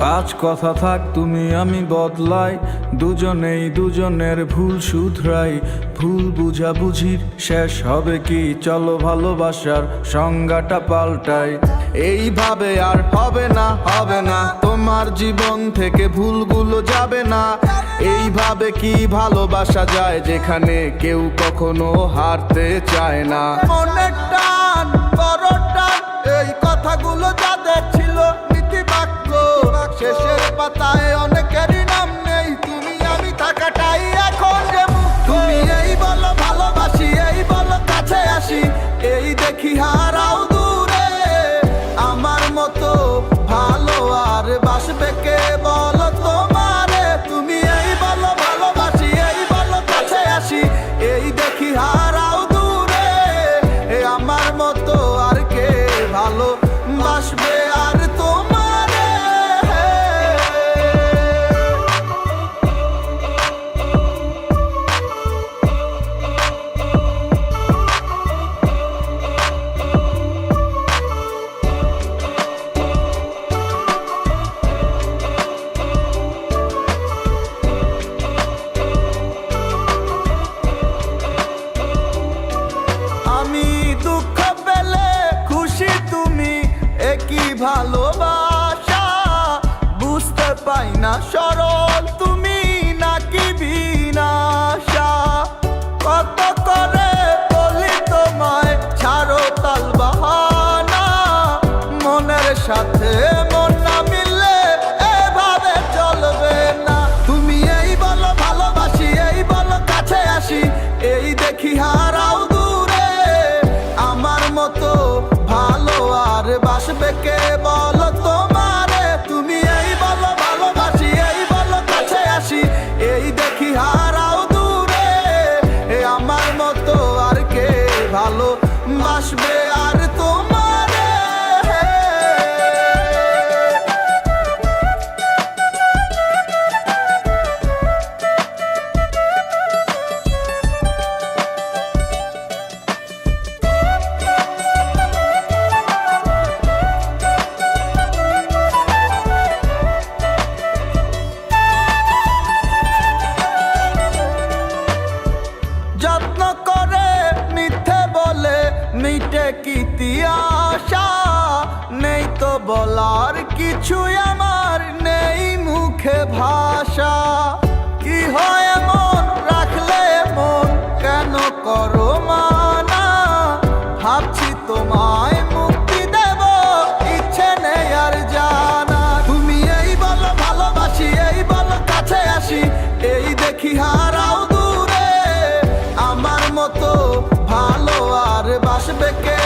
আজ কথা থাক তুমি আমি বদলাই, দুজনেই দুজনের ভুল শুধরাই। ভুল বুঝাবুঝির শেষ হবে কি, চলো ভালোবাসার সংজ্ঞাটা পাল্টাই। এইভাবে আর হবে না, হবে না, তোমার জীবন থেকে ভুলগুলো যাবে না। এইভাবে কি ভালোবাসা যায় যেখানে কেউ কখনো হারতে চায় না। মনের টান বড় টান, এই কথাগুলো যাদের ছিল নীতি বাক্য, শেষের পাতায় অনেকেরই নাম নেই। তুমি আমি থাকাটাই এখন যে মুক্ত। তুমি এই বলো ভালোবাসি, এই বলো কাছে আসি, এই দেখি হারাও দূরে। আমার মতো ভালো আর বাসবে কে বলো তোমারে। তুমি এই বলো ভালোবাসি, এই বলো কাছে আসি, এই দেখি হারাও দূরে। আমার মতো আর কে ভালো বাসবে আর তোমারে। আমি দুঃখ পেলে খুশি তুমি, একই ভালোবাসা। বুঝতে পাই না সরল তুমি নাকি বিনাশা। কত করে বলি তোমায় ছাড়ো তাল বাহানা, মনের সাথে মন না মিললে এভাবে চলবে না। তুমি এই বলো ভালোবাসি, এই বলো কাছে আসি, এই দেখি হারাও দূরে। আমার মতো ভালো আর বাসবে কে বলো তোমারে। তুমি এই বলো ভালোবাসি, এই বলো কাছে আসি, এই দেখি হারাও দূরে। আমার মতো আর কে ভালো বাসবে আর তোমারে। যত্ন করে মিথ্যে বলে মিটে কি তিয়াশা। নেই তো বলার কিছুই আমার, নেই মুখে ভাষা। কি হয় মন রাখলে মন কেন করো মানা। ভাবছি তোমায় মুক্তি দেব, ইচ্ছে নেই আর জানা। তুমি এই বলো ভালোবাসি, এই বলো কাছে আসি, এই দেখি হারাও দূরে। আমার মতো ভালো আর বাসবে কে